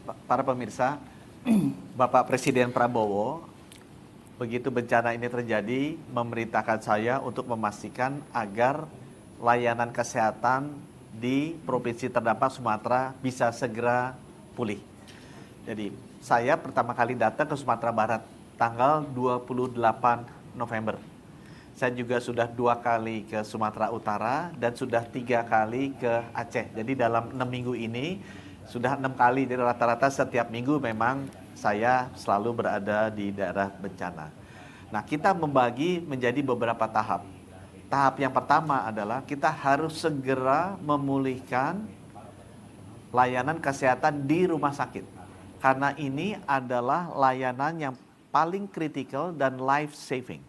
para pemirsa, Bapak Presiden Prabowo, begitu bencana ini terjadi, memerintahkan saya untuk memastikan agar layanan kesehatan di provinsi terdampak Sumatera bisa segera pulih. Jadi, saya pertama kali datang ke Sumatera Barat tanggal 28 November. Saya juga sudah 2 kali ke Sumatera Utara dan sudah 3 kali ke Aceh. Jadi dalam 6 minggu ini sudah 6 kali. Jadi rata-rata setiap minggu memang saya selalu berada di daerah bencana. Nah, kita membagi menjadi beberapa tahap. Tahap yang pertama adalah kita harus segera memulihkan layanan kesehatan di rumah sakit. Karena ini adalah layanan yang paling kritikal dan life saving.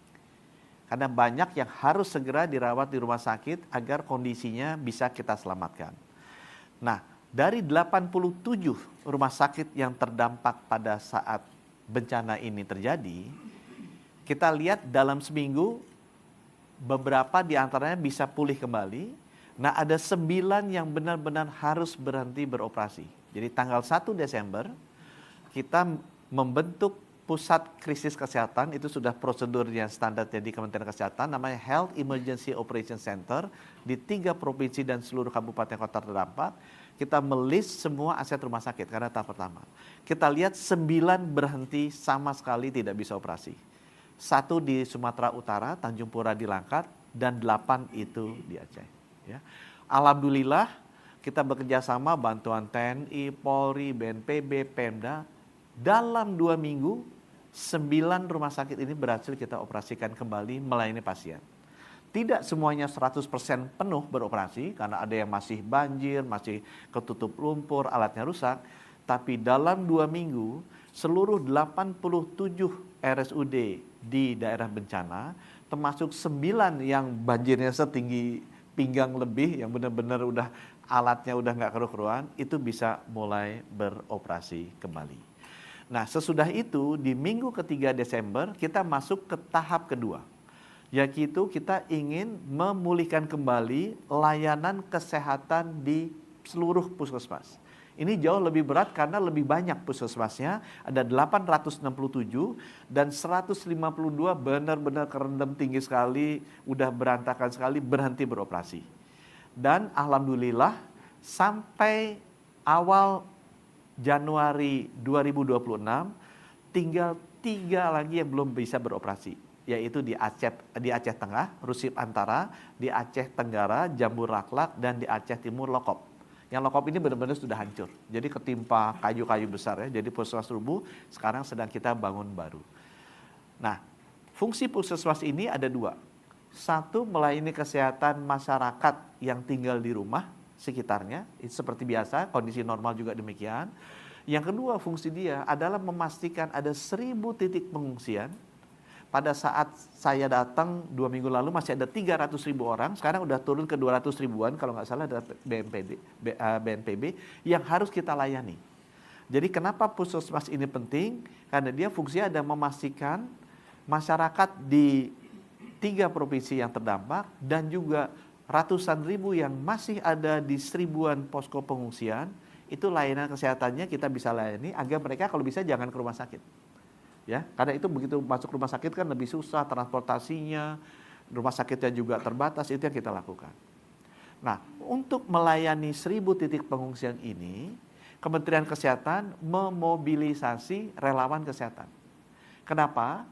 Karena banyak yang harus segera dirawat di rumah sakit agar kondisinya bisa kita selamatkan. Nah, dari 87 rumah sakit yang terdampak pada saat bencana ini terjadi, kita lihat dalam seminggu beberapa di antaranya bisa pulih kembali. Nah, ada 9 yang benar-benar harus berhenti beroperasi. Jadi tanggal 1 Desember kita membentuk pusat krisis kesehatan, itu sudah prosedur yang standarnya di Kementerian Kesehatan, namanya Health Emergency Operation Center di 3 provinsi dan seluruh kabupaten kota terdampak. Kita melist semua aset rumah sakit karena tahap pertama. Kita lihat 9 berhenti sama sekali tidak bisa operasi. 1 di Sumatera Utara, Tanjung Pura di Langkat, dan 8 itu di Aceh. Ya. Alhamdulillah kita bekerja sama bantuan TNI, Polri, BNPB, Pemda. Dalam 2 minggu, 9 rumah sakit ini berhasil kita operasikan kembali melayani pasien. Tidak semuanya 100% penuh beroperasi, karena ada yang masih banjir, masih ketutup lumpur, alatnya rusak. Tapi dalam 2 minggu, seluruh 87 RSUD di daerah bencana, termasuk 9 yang banjirnya setinggi pinggang lebih, yang benar-benar udah alatnya udah nggak keru-keruan, itu bisa mulai beroperasi kembali. Nah, sesudah itu di minggu ketiga Desember kita masuk ke tahap kedua, yaitu kita ingin memulihkan kembali layanan kesehatan di seluruh puskesmas. Ini jauh lebih berat karena lebih banyak puskesmasnya, ada 867 dan 152 benar-benar kerendam tinggi sekali, udah berantakan sekali, berhenti beroperasi. Dan alhamdulillah sampai awal Januari 2026 tinggal 3 lagi yang belum bisa beroperasi, yaitu di Aceh Tengah, Rusip Antara, di Aceh Tenggara, Jambu Raklak, dan di Aceh Timur Lokop. Yang Lokop ini benar-benar sudah hancur, jadi ketimpa kayu-kayu besar ya. Jadi puskesmas rubuh, sekarang sedang kita bangun baru. Nah, fungsi puskesmas ini ada 2. 1, melayani kesehatan masyarakat yang tinggal di rumah sekitarnya, itu seperti biasa, kondisi normal juga demikian. Yang kedua, fungsi dia adalah memastikan ada 1.000 titik pengungsian. Pada saat saya datang 2 minggu lalu masih ada 300.000 orang, sekarang udah turun ke 200 ribuan kalau nggak salah, ada BNPB yang harus kita layani. Jadi kenapa puskesmas ini penting? Karena dia fungsinya ada memastikan masyarakat di 3 provinsi yang terdampak dan juga ratusan ribu yang masih ada di 1.000-an posko pengungsian, itu layanan kesehatannya kita bisa layani agar mereka kalau bisa jangan ke rumah sakit. Ya, karena itu begitu masuk rumah sakit kan lebih susah transportasinya, rumah sakitnya juga terbatas, itu yang kita lakukan. Nah, untuk melayani 1.000 titik pengungsian ini, Kementerian Kesehatan memobilisasi relawan kesehatan. Kenapa?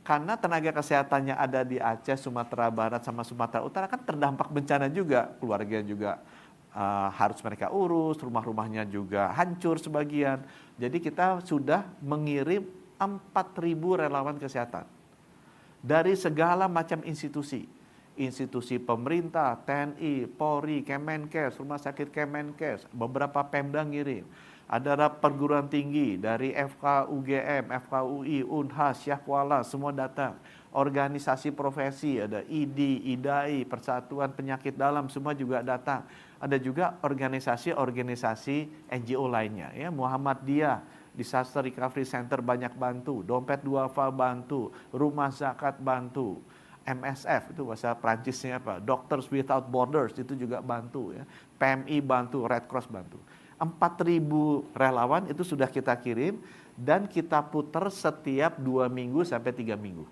Karena tenaga kesehatannya ada di Aceh, Sumatera Barat, sama Sumatera Utara kan terdampak bencana juga. Keluarga juga harus mereka urus, rumah-rumahnya juga hancur sebagian. Jadi kita sudah mengirim 4.000 relawan kesehatan dari segala macam institusi. Institusi pemerintah, TNI, Polri, Kemenkes, Rumah Sakit Kemenkes, beberapa Pemda ngirim. Ada perguruan tinggi dari FK UGM, FK UI, Unhas, Syahkuala, semua datang. Organisasi profesi, ada IDI, IDAI, Persatuan Penyakit Dalam, semua juga datang. Ada juga organisasi-organisasi NGO lainnya, ya, Muhammadiyah, Disaster Recovery Center banyak bantu, Dompet Duafa bantu, Rumah Zakat bantu, MSF itu bahasa Prancisnya apa, Doctors Without Borders itu juga bantu, ya, PMI bantu, Red Cross bantu. 4.000 relawan itu sudah kita kirim dan kita putar setiap 2 minggu sampai 3 minggu.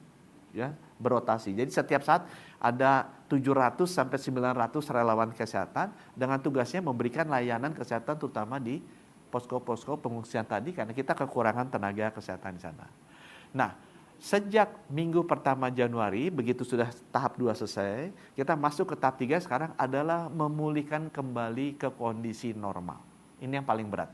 Ya, berotasi. Jadi setiap saat ada 700 sampai 900 relawan kesehatan dengan tugasnya memberikan layanan kesehatan terutama di posko-posko pengungsian tadi karena kita kekurangan tenaga kesehatan di sana. Nah, sejak minggu pertama Januari, begitu sudah tahap 2 selesai, kita masuk ke tahap 3 sekarang adalah memulihkan kembali ke kondisi normal. Ini yang paling berat.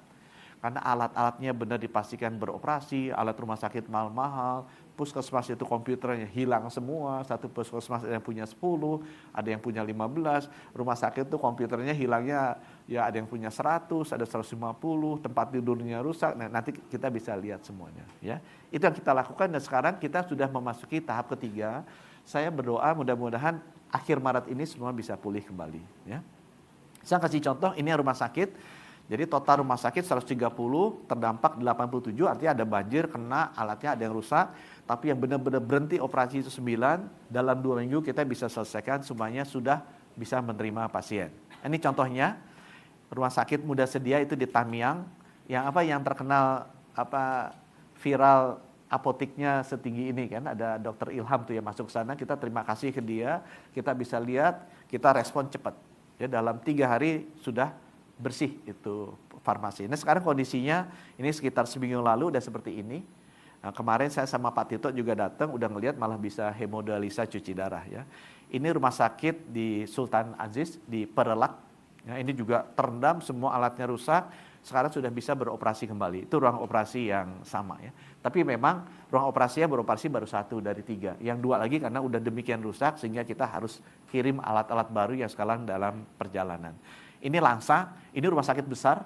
Karena alat-alatnya benar dipastikan beroperasi, alat rumah sakit mahal-mahal, puskesmas itu komputernya hilang semua, satu puskesmas ada yang punya 10, ada yang punya 15, rumah sakit itu komputernya hilangnya ya ada yang punya 100, ada 150, tempat tidurnya rusak, nah, nanti kita bisa lihat semuanya. Ya. Itu yang kita lakukan dan sekarang kita sudah memasuki tahap ketiga. Saya berdoa mudah-mudahan akhir Maret ini semua bisa pulih kembali. Ya. Saya kasih contoh, ini rumah sakit. Jadi total rumah sakit 130, terdampak 87, artinya ada banjir, kena, alatnya ada yang rusak. Tapi yang benar-benar berhenti operasi itu 9, dalam 2 minggu kita bisa selesaikan semuanya sudah bisa menerima pasien. Ini contohnya, rumah sakit Muda Sedia itu di Tamiang, yang terkenal viral apotiknya setinggi ini kan, ada Dokter Ilham tuh yang masuk ke sana, kita terima kasih ke dia, kita bisa lihat, kita respon cepat. Ya, dalam 3 hari sudah bersih itu farmasi. Nah sekarang kondisinya ini sekitar seminggu lalu udah seperti ini. Nah, kemarin saya sama Pak Tito juga datang, udah ngelihat malah bisa hemodialisa cuci darah ya. Ini rumah sakit di Sultan Aziz di Perelak. Ya, ini juga terendam, semua alatnya rusak. Sekarang sudah bisa beroperasi kembali. Itu ruang operasi yang sama ya. Tapi memang ruang operasinya beroperasi baru 1 dari 3. Yang 2 lagi karena udah demikian rusak sehingga kita harus kirim alat-alat baru yang sekarang dalam perjalanan. Ini Langsa, ini rumah sakit besar,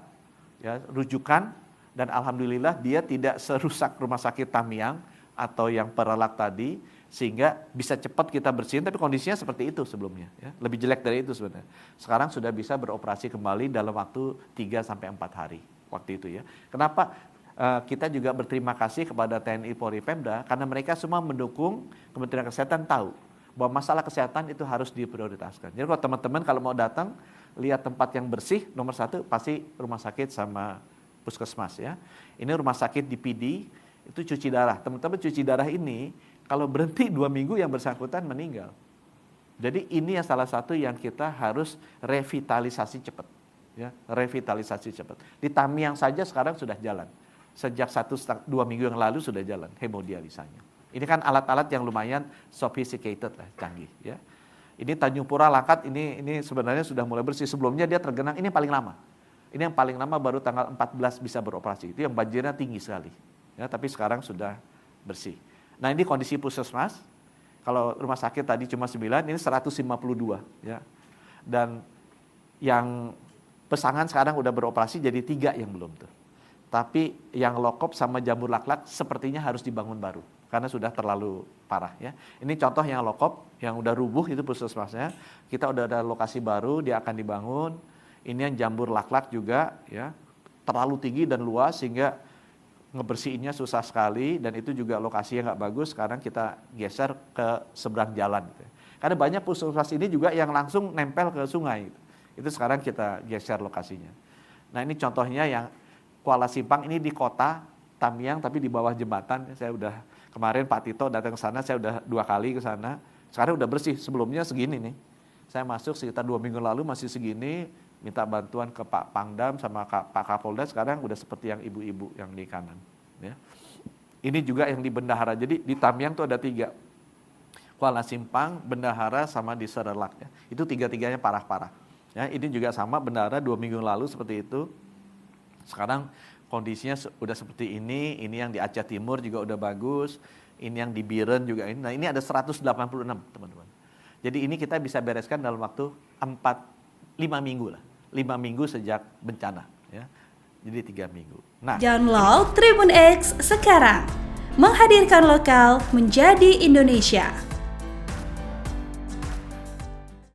ya, rujukan, dan alhamdulillah dia tidak serusak rumah sakit Tamiang atau yang Perelak tadi, sehingga bisa cepat kita bersihin, tapi kondisinya seperti itu sebelumnya, ya, lebih jelek dari itu sebenarnya. Sekarang sudah bisa beroperasi kembali dalam waktu 3-4 hari, waktu itu ya. Kenapa? Kita juga berterima kasih kepada TNI Polri Pemda, karena mereka semua mendukung Kementerian Kesehatan tahu bahwa masalah kesehatan itu harus diprioritaskan. Jadi kalau teman-teman kalau mau datang, lihat tempat yang bersih, nomor 1 pasti rumah sakit sama puskesmas ya. Ini rumah sakit di PD, itu cuci darah. Teman-teman cuci darah ini, kalau berhenti 2 minggu yang bersangkutan meninggal. Jadi ini yang salah satu yang kita harus revitalisasi cepat. Ya, revitalisasi cepat. Di Tamiang saja sekarang sudah jalan. Sejak 1-2 minggu yang lalu sudah jalan hemodialisanya. Ini kan alat-alat yang lumayan sophisticated lah, canggih ya. Ini Tanjung Pura Langkat ini sebenarnya sudah mulai bersih. Sebelumnya dia tergenang, ini yang paling lama. Ini yang paling lama baru tanggal 14 bisa beroperasi. Itu yang banjirnya tinggi sekali. Ya, tapi sekarang sudah bersih. Nah, ini kondisi puskesmas. Kalau rumah sakit tadi cuma 9, ini 152 ya. Dan yang Pesangan sekarang udah beroperasi jadi 3 yang belum tuh. Tapi yang Lokop sama Jamur Laklak sepertinya harus dibangun baru. Karena sudah terlalu parah ya. Ini contoh yang Lokop, yang udah rubuh itu puskesmasnya. Kita udah ada lokasi baru, dia akan dibangun. Ini yang Jamur Laklak juga ya. Terlalu tinggi dan luas sehingga ngebersihinnya susah sekali. Dan itu juga lokasinya nggak bagus. Sekarang kita geser ke seberang jalan. Gitu. Karena banyak puskesmas ini juga yang langsung nempel ke sungai. Gitu. Itu sekarang kita geser lokasinya. Nah ini contohnya yang Kuala Simpang ini di kota Tamiang tapi di bawah jembatan. Saya udah kemarin Pak Tito datang ke sana, saya udah 2 kali ke sana. Sekarang udah bersih, sebelumnya segini nih. Saya masuk sekitar 2 minggu lalu masih segini, minta bantuan ke Pak Pangdam sama Pak Kapolda, sekarang udah seperti yang ibu-ibu yang di kanan. Ya. Ini juga yang di Bendahara, jadi di Tamiang tuh ada 3. Kuala Simpang, Bendahara sama di Serelak. Ya. Itu 3-3-nya parah-parah. Ya, ini juga sama Bendahara 2 minggu lalu seperti itu. Sekarang kondisinya udah seperti ini yang di Aceh Timur juga udah bagus, ini yang di Biren juga ini. Nah ini ada 186 teman-teman. Jadi ini kita bisa bereskan dalam waktu 5 minggu lah. 5 minggu sejak bencana. Ya. Jadi 3 minggu. Nah, download Tribun X sekarang. Menghadirkan lokal menjadi Indonesia.